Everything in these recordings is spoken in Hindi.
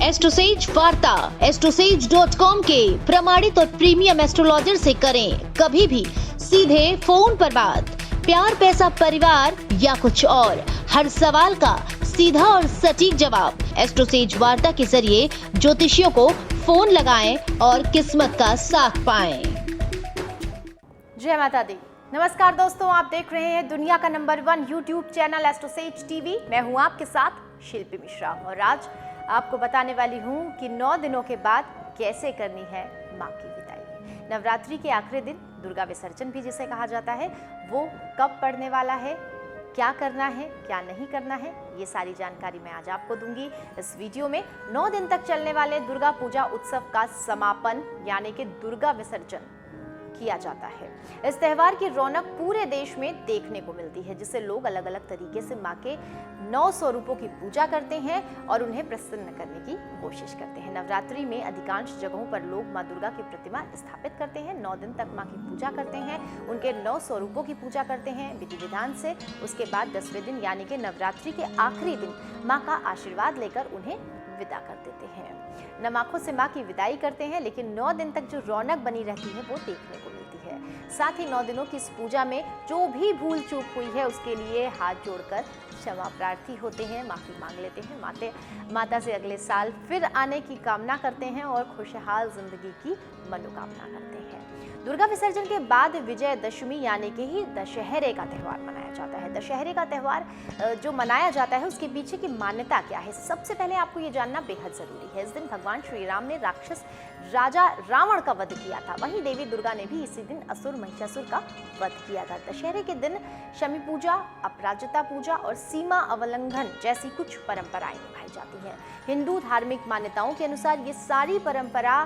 एस्ट्रोसेज वार्ता astrosage.com के प्रमाणित और प्रीमियम एस्ट्रोलॉजर से करें कभी भी सीधे फोन पर बात। प्यार, पैसा, परिवार या कुछ और, हर सवाल का सीधा और सटीक जवाब। एस्ट्रोसेज वार्ता के जरिए ज्योतिषियों को फोन लगाएं और किस्मत का साथ पाएं। जय माता दी। नमस्कार दोस्तों, आप देख रहे हैं दुनिया का number 1 YouTube channel AstroSage TV. मैं हूं आपके साथ शिल्पी मिश्रा और आज आपको बताने वाली हूं कि 9 दिनों के बाद कैसे करनी है मां की विदाई। नवरात्रि के आखिरी दिन दुर्गा विसर्जन भी जिसे कहा जाता है, वो कब पड़ने वाला है, क्या करना है, क्या नहीं करना है, ये सारी जानकारी मैं आज आपको दूंगी इस वीडियो में। 9 दिन तक चलने वाले दुर्गा पूजा उत्सव का समापन यानी कि दुर्गा विसर्जन किया जाता है। इस त्योहार की रौनक पूरे देश में देखने को मिलती है, जिसे लोग अलग अलग तरीके से मां के 9 स्वरूपों की पूजा करते हैं और उन्हें प्रसन्न करने की कोशिश करते हैं। नवरात्रि में अधिकांश जगहों पर लोग मां दुर्गा की प्रतिमा स्थापित करते हैं। 9 दिन तक मां की पूजा करते हैं, उनके 9 स्वरूपों की पूजा करते हैं विधि विधान से। उसके बाद 10वें दिन यानी कि नवरात्रि के आखिरी दिन मां का आशीर्वाद लेकर उन्हें विदा कर देते हैं। नम आंखों से मां की विदाई करते हैं, लेकिन 9 दिन तक जो रौनक बनी रहती है वो देखने को मिलती है। साथ ही 9 दिनों की इस पूजा में जो भी भूल चूक हुई है उसके लिए हाथ जोड़कर क्षमा प्रार्थी होते हैं, माफी मांग लेते हैं। माता से अगले साल फिर आने की कामना करते हैं और खुशहाल जिंदगी की मनोकामना करते हैं। दुर्गा विसर्जन के बाद विजयदशमी यानी कि ही दशहरे का त्यौहार मनाया जाता है। दशहरे का त्यौहार जो मनाया जाता है उसके पीछे की मान्यता क्या है, सबसे पहले आपको ये जानना बेहद जरूरी है। इस दिन भगवान श्री राम ने राक्षस राजा रावण का वध किया था। वहीं देवी दुर्गा ने भी इसी दिन असुर महिषासुर का वध किया था। दशहरे के दिन शमी पूजा, अपराजिता पूजा और सीमा अवलंघन जैसी कुछ परंपराएं निभाई जाती हैं। हिंदू धार्मिक मान्यताओं के अनुसार ये सारी परंपरा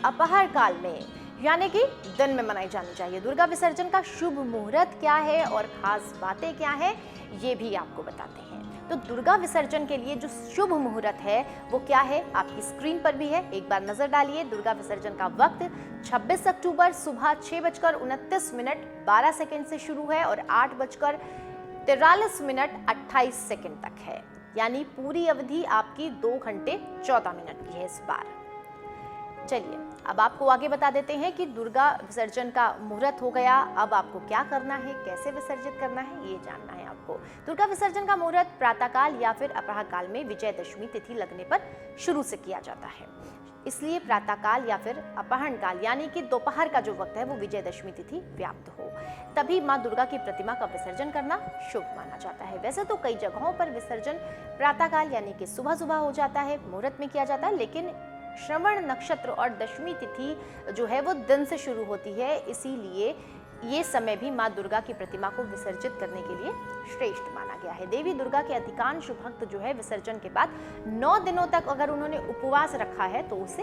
अपहर काल में यानी कि दिन में मनाई जानी चाहिए। दुर्गा विसर्जन का शुभ मुहूर्त क्या है और खास बातें क्या है, ये भी आपको बताते हैं। तो दुर्गा विसर्जन के लिए जो शुभ मुहूर्त है वो क्या है, आपकी स्क्रीन पर भी है, एक बार नजर डालिए। दुर्गा विसर्जन का वक्त 26 अक्टूबर सुबह 6:29 12 सेकेंड से शुरू है और 8:43 28 तक है। यानी पूरी अवधि आपकी 2 घंटे 14 मिनट की है इस बार। चलिए अब आपको आगे बता देते हैं कि दुर्गा विसर्जन का मुहूर्त हो गया, अब आपको क्या करना है, कैसे विसर्जित करना है, ये जानना है आपको। दुर्गा विसर्जन का मुहूर्त प्रातःकाल या फिर अपराह काल में विजयदशमी तिथि लगने पर शुरू से किया जाता है। इसलिए प्रातःकाल या फिर अपहरण काल यानी कि दोपहर का जो वक्त है वो विजयदशमी तिथि व्याप्त हो, तभी मां दुर्गा की प्रतिमा का विसर्जन करना शुभ माना जाता है। वैसे तो कई जगहों पर विसर्जन प्रातःकाल यानी कि सुबह सुबह हो जाता है, मुहूर्त में किया जाता है, लेकिन श्रवण नक्षत्र और दशमी तिथि जो है वो दिन से शुरू होती है, इसीलिए ये समय भी मां दुर्गा की प्रतिमा को विसर्जित करने के लिए श्रेष्ठ माना गया है। देवी दुर्गा के अधिकांश भक्त जो है विसर्जन के बाद 9 दिनों तक अगर उन्होंने उपवास रखा है तो उसे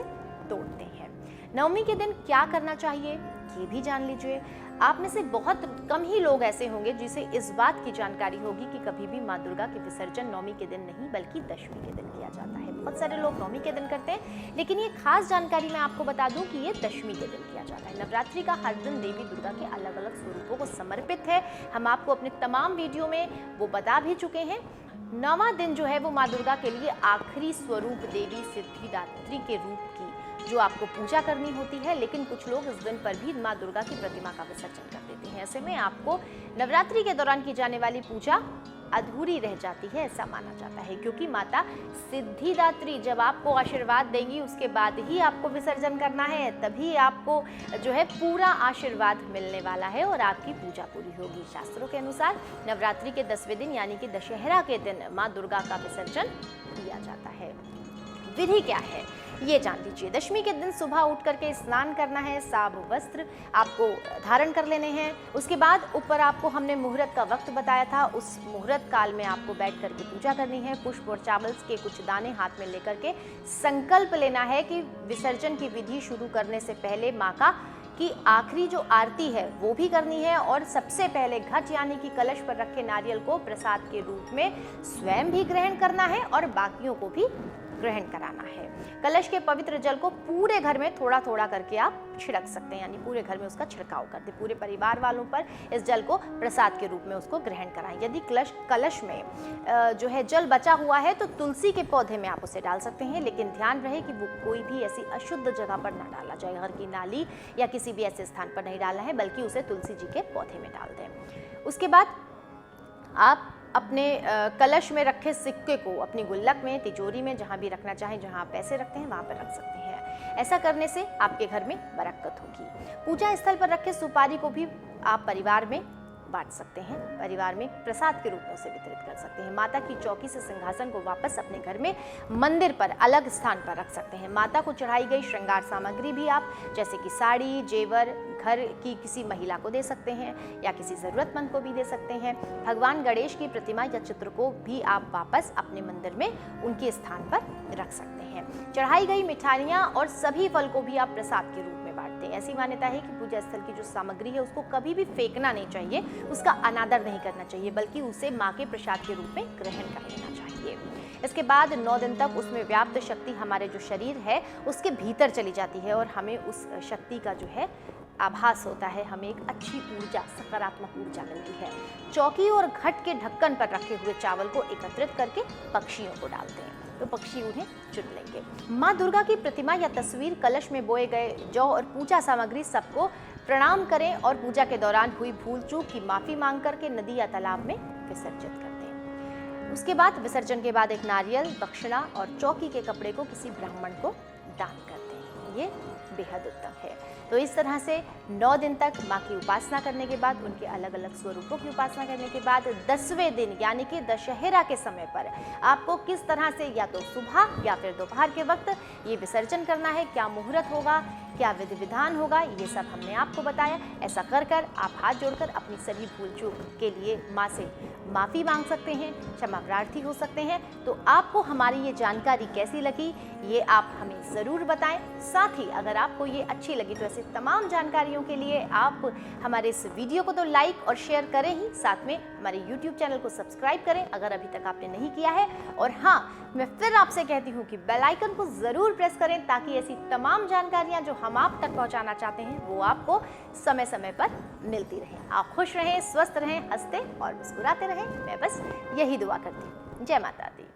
तोड़ते हैं। नवमी के दिन क्या करना चाहिए ये भी जान लीजिए। आप में से बहुत कम ही लोग ऐसे होंगे जिसे इस बात की जानकारी होगी कि कभी भी मां दुर्गा के विसर्जन नवमी के दिन नहीं बल्कि दशमी के दिन किया जाता है। बहुत सारे लोग नवमी के दिन करते हैं, लेकिन ये खास जानकारी मैं आपको बता दूं कि ये दशमी के दिन किया जाता है। नवरात्रि का हर दिन देवी दुर्गा के अलग अलग स्वरूपों को समर्पित है। हम आपको अपने तमाम वीडियो में वो बता भी चुके हैं। 9वां दिन जो है वो मां दुर्गा के लिए आखिरी स्वरूप देवी सिद्धिदात्री के रूप की जो आपको पूजा करनी होती है, लेकिन कुछ लोग इस दिन पर भी मां दुर्गा की प्रतिमा का विसर्जन कर देते हैं। ऐसे में आपको नवरात्रि के दौरान की जाने वाली पूजा अधूरी रह जाती है, ऐसा माना जाता है, क्योंकि माता सिद्धिदात्री जब आपको आशीर्वाद देंगी उसके बाद ही आपको विसर्जन करना है, तभी आपको जो है पूरा आशीर्वाद मिलने वाला है और आपकी पूजा पूरी होगी। शास्त्रों के अनुसार नवरात्रि के 10वें दिन यानी कि दशहरा के दिन मां दुर्गा का विसर्जन किया जाता है। विधि क्या है ये जान लीजिए। दशमी के दिन सुबह उठ करके स्नान करना है, साफ वस्त्र आपको धारण कर लेने हैं। उसके बाद ऊपर आपको हमने मुहूर्त का वक्त बताया था, उस मुहूर्त काल में आपको बैठ करके पूजा करनी है। पुष्प और चावल के कुछ दाने हाथ में लेकर के संकल्प लेना है कि विसर्जन की विधि शुरू करने से पहले माँ का की आखिरी जो आरती है वो भी करनी है और सबसे पहले घट यानी कि कलश पर रखे नारियल को प्रसाद के रूप में स्वयं भी ग्रहण करना है और बाकियों को भी ग्रहण कराना है। कलश के पवित्र जल को पूरे घर में थोड़ा थोड़ा करके आप छिड़क सकते हैं, यानी पूरे घर में उसका छिड़काव कर दें। पूरे परिवार वालों पर इस जल को प्रसाद के रूप में उसको ग्रहण कराएं। यदि कलश में जो है जल बचा हुआ है तो तुलसी के पौधे में आप उसे डाल सकते हैं, लेकिन ध्यान रहे कि वो कोई भी ऐसी अशुद्ध जगह पर ना डाला जाए। घर की नाली या किसी भी ऐसे स्थान पर नहीं डालना है, बल्कि उसे तुलसी जी के पौधे में डाल दें। उसके बाद आप अपने कलश में रखे सिक्के को अपनी गुल्लक में, तिजोरी में, जहाँ भी रखना चाहें, जहाँ आप पैसे रखते हैं वहाँ पर रख सकते हैं। ऐसा करने से आपके घर में बरकत होगी। पूजा स्थल पर रखे सुपारी को भी आप परिवार में बांट सकते हैं, परिवार में प्रसाद के रूप में उसे वितरित कर सकते हैं। माता की चौकी से सिंहासन को वापस अपने घर में मंदिर पर अलग स्थान पर रख सकते हैं। माता को चढ़ाई गई श्रृंगार सामग्री भी आप, जैसे कि साड़ी, जेवर, घर की किसी महिला को दे सकते हैं या किसी ज़रूरतमंद को भी दे सकते हैं। भगवान गणेश की प्रतिमा या चित्र को भी आप वापस अपने मंदिर में उनके स्थान पर रख सकते हैं। चढ़ाई गई मिठाइयाँ और सभी फल को भी आप प्रसाद के रूप में बांटते हैं। ऐसी मान्यता है कि पूजा स्थल की जो सामग्री है उसको कभी भी फेंकना नहीं चाहिए, उसका अनादर नहीं करना चाहिए, बल्कि उसे माँ के प्रसाद के रूप में ग्रहण कर लेना चाहिए। इसके बाद 9 दिन तक उसमें व्याप्त शक्ति हमारे जो शरीर है उसके भीतर चली जाती है और हमें उस शक्ति का जो है आभास होता है, हमें एक अच्छी ऊर्जा, सकारात्मक ऊर्जा मिलती है। चौकी और घट के ढक्कन पर रखे हुए चावल को एकत्रित करके पक्षियों को डालते हैं, तो पक्षी उन्हें चुन लेंगे। माँ दुर्गा की प्रतिमा या तस्वीर, कलश में बोए गए जौ और पूजा सामग्री सबको प्रणाम करें और पूजा के दौरान हुई भूल चूक की माफी मांग करके नदी या तालाब में विसर्जित कर दें। उसके बाद विसर्जन के बाद एक नारियल, दक्षिणा और चौकी के कपड़े को किसी ब्राह्मण को दान कर दें। ये बेहद उत्तम है। तो इस तरह से 9 दिन तक माँ की उपासना करने के बाद, उनके अलग अलग स्वरूपों की उपासना करने के बाद 10वें दिन यानी कि दशहरा के समय पर आपको किस तरह से या तो सुबह या फिर दोपहर के वक्त ये विसर्जन करना है, क्या मुहूर्त होगा, क्या विधि विधान होगा, ये सब हमने आपको बताया। ऐसा कर कर आप हाथ जोड़कर अपनी सभी भूल चूक के लिए माँ से माफ़ी मांग सकते हैं, क्षमा प्रार्थी हो सकते हैं। तो आपको हमारी ये जानकारी कैसी लगी ये आप हमें ज़रूर बताएं। साथ ही अगर आपको ये अच्छी लगी तो ऐसे तमाम जानकारियों के लिए आप हमारे इस वीडियो को तो लाइक और शेयर करें ही, साथ में हमारे YouTube चैनल को सब्सक्राइब करें अगर अभी तक आपने नहीं किया है। और हाँ, मैं फिर आपसे कहती हूँ कि बेल आइकन को ज़रूर प्रेस करें ताकि ऐसी तमाम जानकारियाँ जो हम आप तक पहुँचाना चाहते हैं वो आपको समय समय पर मिलती रहें। आप खुश रहें, स्वस्थ रहें, हंसते और मुस्कुराते रहें। मैं बस यही दुआ करती हूँ। जय माता दी।